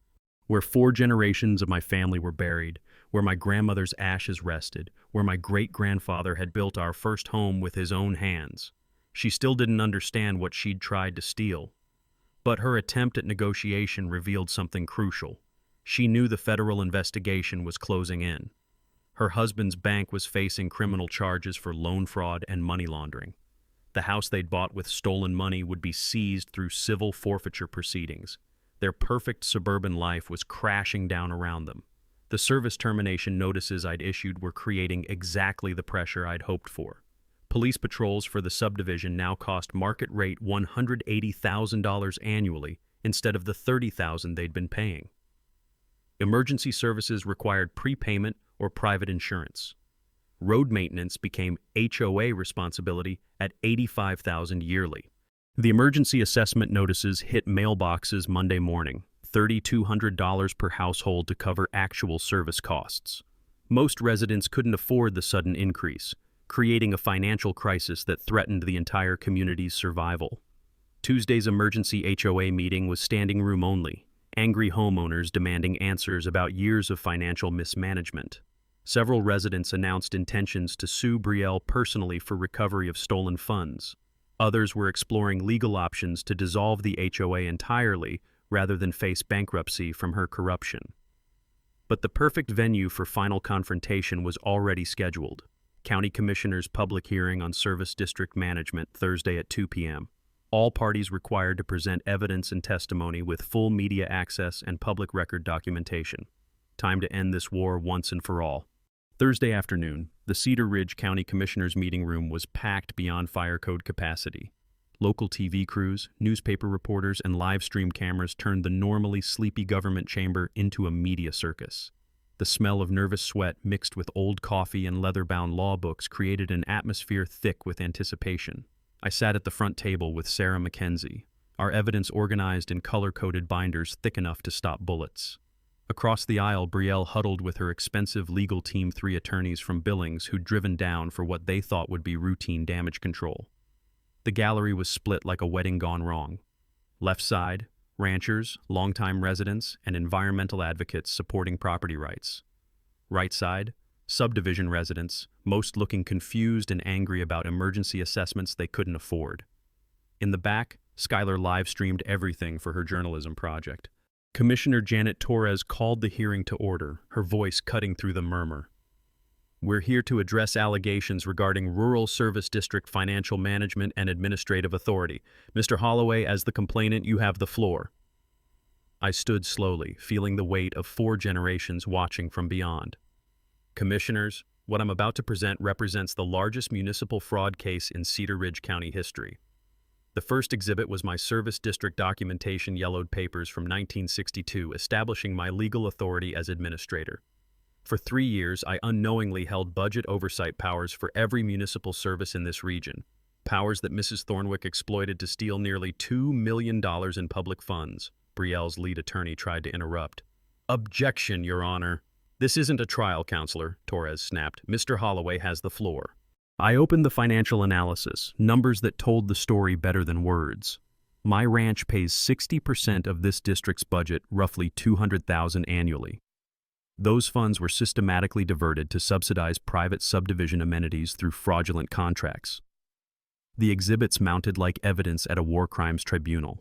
Where 4 generations of my family were buried, where my grandmother's ashes rested, where my great-grandfather had built our first home with his own hands. She still didn't understand what she'd tried to steal. But her attempt at negotiation revealed something crucial. She knew the federal investigation was closing in. Her husband's bank was facing criminal charges for loan fraud and money laundering. The house they'd bought with stolen money would be seized through civil forfeiture proceedings. Their perfect suburban life was crashing down around them. The service termination notices I'd issued were creating exactly the pressure I'd hoped for. Police patrols for the subdivision now cost market rate $180,000 annually instead of the $30,000 they'd been paying. Emergency services required prepayment or private insurance. Road maintenance became HOA responsibility at $85,000 yearly. The emergency assessment notices hit mailboxes Monday morning, $3,200 per household to cover actual service costs. Most residents couldn't afford the sudden increase, creating a financial crisis that threatened the entire community's survival. Tuesday's emergency HOA meeting was standing room only, angry homeowners demanding answers about years of financial mismanagement. Several residents announced intentions to sue Brielle personally for recovery of stolen funds. Others were exploring legal options to dissolve the HOA entirely rather than face bankruptcy from her corruption. But the perfect venue for final confrontation was already scheduled. County Commissioner's public hearing on Service District Management Thursday at 2 p.m. All parties required to present evidence and testimony with full media access and public record documentation. Time to end this war once and for all. Thursday afternoon, the Cedar Ridge County Commissioner's meeting room was packed beyond fire code capacity. Local TV crews, newspaper reporters, and live-stream cameras turned the normally sleepy government chamber into a media circus. The smell of nervous sweat mixed with old coffee and leather-bound law books created an atmosphere thick with anticipation. I sat at the front table with Sarah McKenzie, our evidence organized in color-coded binders thick enough to stop bullets. Across the aisle, Brielle huddled with her expensive legal team 3 attorneys from Billings who'd driven down for what they thought would be routine damage control. The gallery was split like a wedding gone wrong. Left side, ranchers, longtime residents, and environmental advocates supporting property rights. Right side, subdivision residents, most looking confused and angry about emergency assessments they couldn't afford. In the back, Skylar live-streamed everything for her journalism project. Commissioner Janet Torres called the hearing to order, her voice cutting through the murmur. "We're here to address allegations regarding Rural Service District Financial Management and Administrative Authority. Mr. Holloway, as the complainant, you have the floor." I stood slowly, feeling the weight of 4 generations watching from beyond. "Commissioners, What I'm about to present represents the largest municipal fraud case in Cedar Ridge County history. The first exhibit was my service district documentation yellowed papers from 1962, establishing my legal authority as administrator. For 3 years, I unknowingly held budget oversight powers for every municipal service in this region, powers that Mrs. Thornwick exploited to steal nearly $2 million in public funds. Brielle's lead attorney tried to interrupt. "Objection, Your Honor. This isn't a trial, Counselor," Torres snapped. "Mr. Holloway has the floor." I opened the financial analysis, numbers that told the story better than words. My ranch pays 60% of this district's budget, roughly $200,000 annually. Those funds were systematically diverted to subsidize private subdivision amenities through fraudulent contracts. The exhibits mounted like evidence at a war crimes tribunal.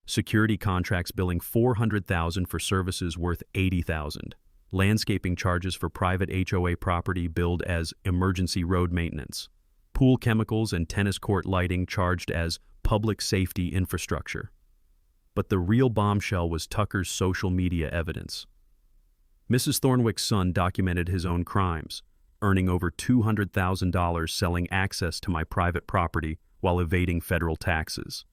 Security contracts billing $400,000 for services worth $80,000. Landscaping charges for private HOA property billed as emergency road maintenance. Pool chemicals and tennis court lighting charged as public safety infrastructure. But the real bombshell was Tucker's social media evidence. Mrs. Thornwick's son documented his own crimes, earning over $200,000 selling access to my private property while evading federal taxes.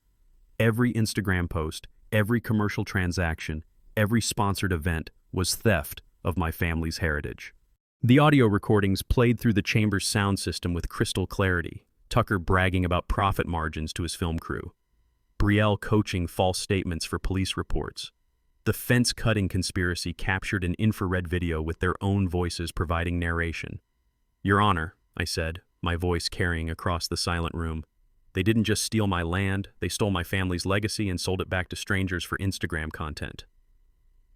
Every Instagram post, every commercial transaction, every sponsored event was theft of my family's heritage. The audio recordings played through the chamber's sound system with crystal clarity, Tucker bragging about profit margins to his film crew, Brielle coaching false statements for police reports. The fence-cutting conspiracy captured an infrared video with their own voices providing narration. "Your Honor," I said, my voice carrying across the silent room, "they didn't just steal my land, they stole my family's legacy and sold it back to strangers for Instagram content."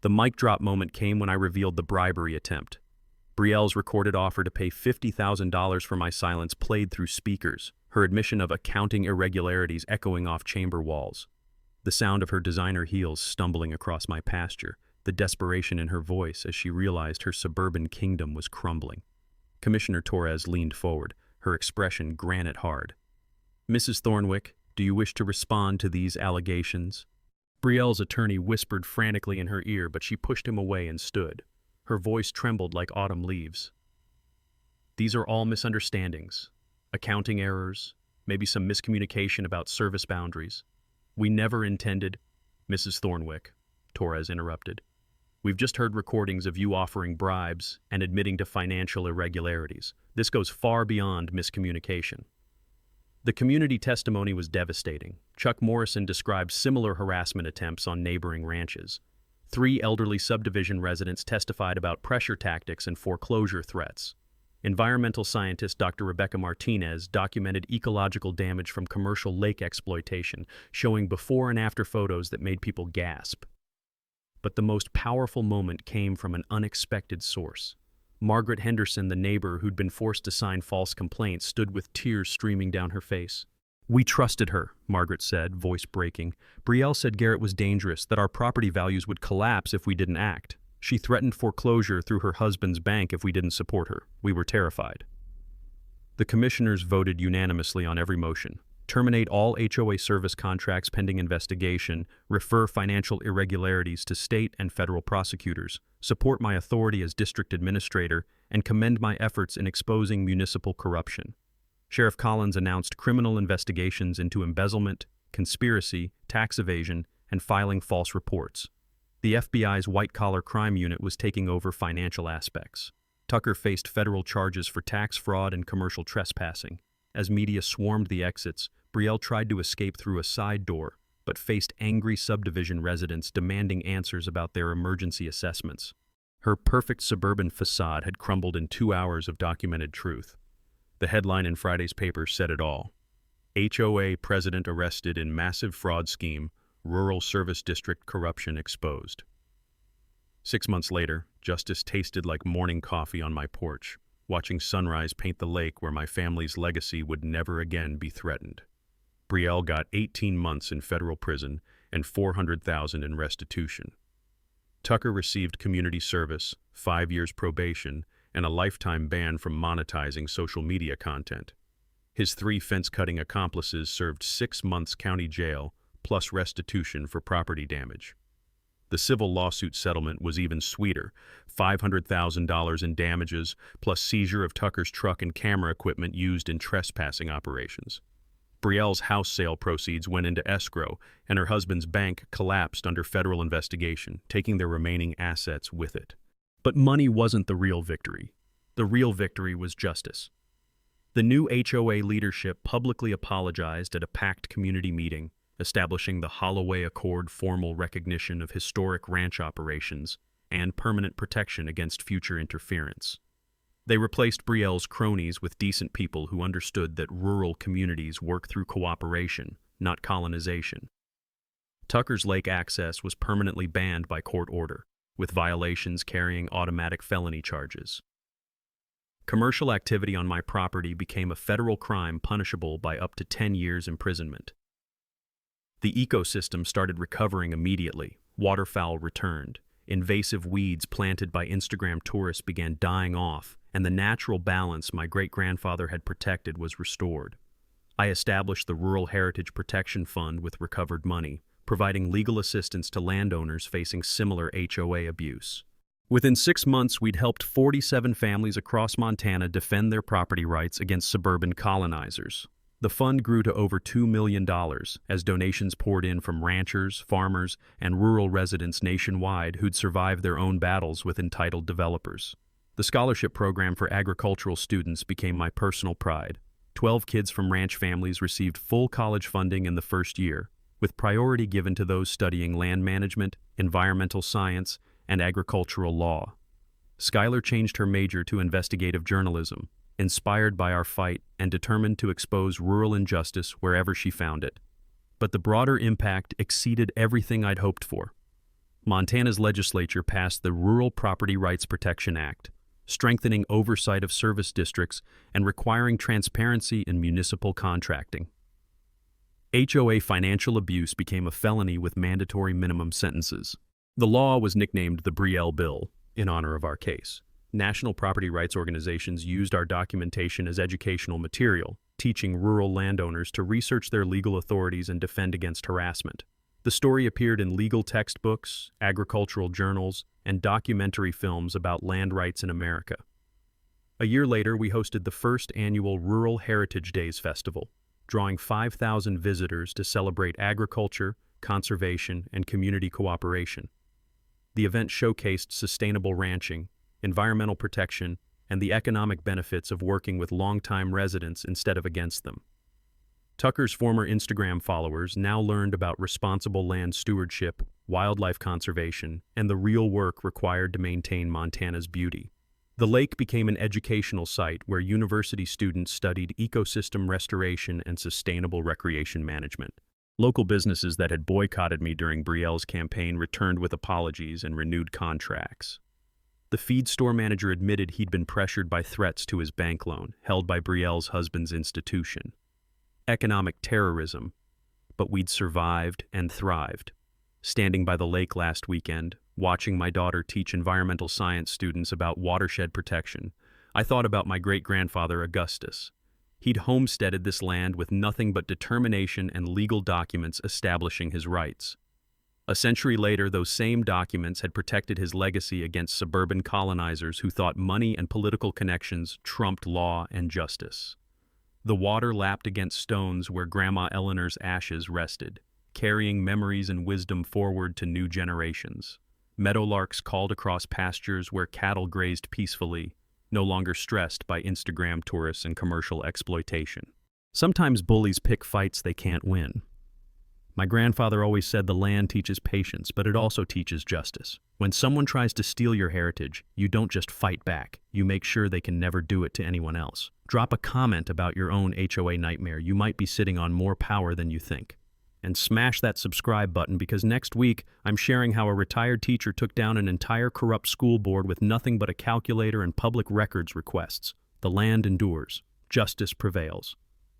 The mic drop moment came when I revealed the bribery attempt. Brielle's recorded offer to pay $50,000 for my silence played through speakers, her admission of accounting irregularities echoing off chamber walls. The sound of her designer heels stumbling across my pasture, the desperation in her voice as she realized her suburban kingdom was crumbling. Commissioner Torres leaned forward, her expression granite hard. "Mrs. Thornwick, do you wish to respond to these allegations?" Brielle's attorney whispered frantically in her ear, but she pushed him away and stood. Her voice trembled like autumn leaves. "These are all misunderstandings, accounting errors, maybe some miscommunication about service boundaries. We never intended—" "Mrs. Thornwick," Torres interrupted. "We've just heard recordings of you offering bribes and admitting to financial irregularities. This goes far beyond miscommunication." The community testimony was devastating. Chuck Morrison described similar harassment attempts on neighboring ranches. 3 elderly subdivision residents testified about pressure tactics and foreclosure threats. Environmental scientist Dr. Rebecca Martinez documented ecological damage from commercial lake exploitation, showing before and after photos that made people gasp. But the most powerful moment came from an unexpected source. Margaret Henderson, the neighbor who'd been forced to sign false complaints, stood with tears streaming down her face. "We trusted her," Margaret said, voice breaking. "Brielle said Garrett was dangerous, that our property values would collapse if we didn't act. She threatened foreclosure through her husband's bank if we didn't support her. We were terrified." The commissioners voted unanimously on every motion. Terminate all HOA service contracts pending investigation, refer financial irregularities to state and federal prosecutors, support my authority as district administrator, and commend my efforts in exposing municipal corruption. Sheriff Collins announced criminal investigations into embezzlement, conspiracy, tax evasion, and filing false reports. The FBI's white-collar crime unit was taking over financial aspects. Tucker faced federal charges for tax fraud and commercial trespassing. As media swarmed the exits, Brielle tried to escape through a side door, but faced angry subdivision residents demanding answers about their emergency assessments. Her perfect suburban facade had crumbled in 2 hours of documented truth. The headline in Friday's paper said it all. HOA president arrested in massive fraud scheme, rural service district corruption exposed. 6 months later, justice tasted like morning coffee on my porch, watching sunrise paint the lake where my family's legacy would never again be threatened. Brielle got 18 months in federal prison and $400,000 in restitution. Tucker received community service, 5 years probation, and a lifetime ban from monetizing social media content. His 3 fence-cutting accomplices served 6 months county jail plus restitution for property damage. The civil lawsuit settlement was even sweeter, $500,000 in damages, plus seizure of Tucker's truck and camera equipment used in trespassing operations. Brielle's house sale proceeds went into escrow, and her husband's bank collapsed under federal investigation, taking their remaining assets with it. But money wasn't the real victory. The real victory was justice. The new HOA leadership publicly apologized at a packed community meeting, establishing the Holloway Accord formal recognition of historic ranch operations and permanent protection against future interference. They replaced Brielle's cronies with decent people who understood that rural communities work through cooperation, not colonization. Tucker's lake access was permanently banned by court order, with violations carrying automatic felony charges. Commercial activity on my property became a federal crime punishable by up to 10 years imprisonment. The ecosystem started recovering immediately. Waterfowl returned. Invasive weeds planted by Instagram tourists began dying off, and the natural balance my great-grandfather had protected was restored. I established the Rural Heritage Protection Fund with recovered money, providing legal assistance to landowners facing similar HOA abuse. Within 6 months, we'd helped 47 families across Montana defend their property rights against suburban colonizers. The fund grew to over $2 million as donations poured in from ranchers, farmers, and rural residents nationwide who'd survived their own battles with entitled developers. The scholarship program for agricultural students became my personal pride. 12 kids from ranch families received full college funding in the first year, with priority given to those studying land management, environmental science, and agricultural law. Skylar changed her major to investigative journalism, inspired by our fight and determined to expose rural injustice wherever she found it. But the broader impact exceeded everything I'd hoped for. Montana's legislature passed the Rural Property Rights Protection Act, strengthening oversight of service districts and requiring transparency in municipal contracting. HOA financial abuse became a felony with mandatory minimum sentences. The law was nicknamed the Brielle Bill, in honor of our case. National property rights organizations used our documentation as educational material, teaching rural landowners to research their legal authorities and defend against harassment. The story appeared in legal textbooks, agricultural journals, and documentary films about land rights in America. A year later, we hosted the first annual Rural Heritage Days Festival, drawing 5,000 visitors to celebrate agriculture, conservation, and community cooperation. The event showcased sustainable ranching, environmental protection, and the economic benefits of working with longtime residents instead of against them. Tucker's former Instagram followers now learned about responsible land stewardship, wildlife conservation, and the real work required to maintain Montana's beauty. The lake became an educational site where university students studied ecosystem restoration and sustainable recreation management. Local businesses that had boycotted me during Brielle's campaign returned with apologies and renewed contracts. The feed store manager admitted he'd been pressured by threats to his bank loan, held by Brielle's husband's institution. Economic terrorism, but we'd survived and thrived. Standing by the lake last weekend, watching my daughter teach environmental science students about watershed protection, I thought about my great-grandfather Augustus. He'd homesteaded this land with nothing but determination and legal documents establishing his rights. A century later, those same documents had protected his legacy against suburban colonizers who thought money and political connections trumped law and justice. The water lapped against stones where Grandma Eleanor's ashes rested, carrying memories and wisdom forward to new generations. Meadowlarks called across pastures where cattle grazed peacefully, no longer stressed by Instagram tourists and commercial exploitation. Sometimes bullies pick fights they can't win. My grandfather always said the land teaches patience, but it also teaches justice. When someone tries to steal your heritage, you don't just fight back. You make sure they can never do it to anyone else. Drop a comment about your own HOA nightmare. You might be sitting on more power than you think. And smash that subscribe button, because next week I'm sharing how a retired teacher took down an entire corrupt school board with nothing but a calculator and public records requests. The land endures. Justice prevails.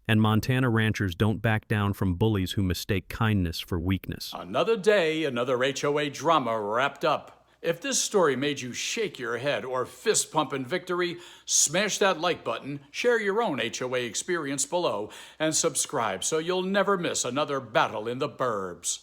And Montana ranchers don't back down from bullies who mistake kindness for weakness. Another day, another HOA drama wrapped up. If this story made you shake your head or fist pump in victory, smash that like button, share your own HOA experience below, and subscribe so you'll never miss another battle in the burbs.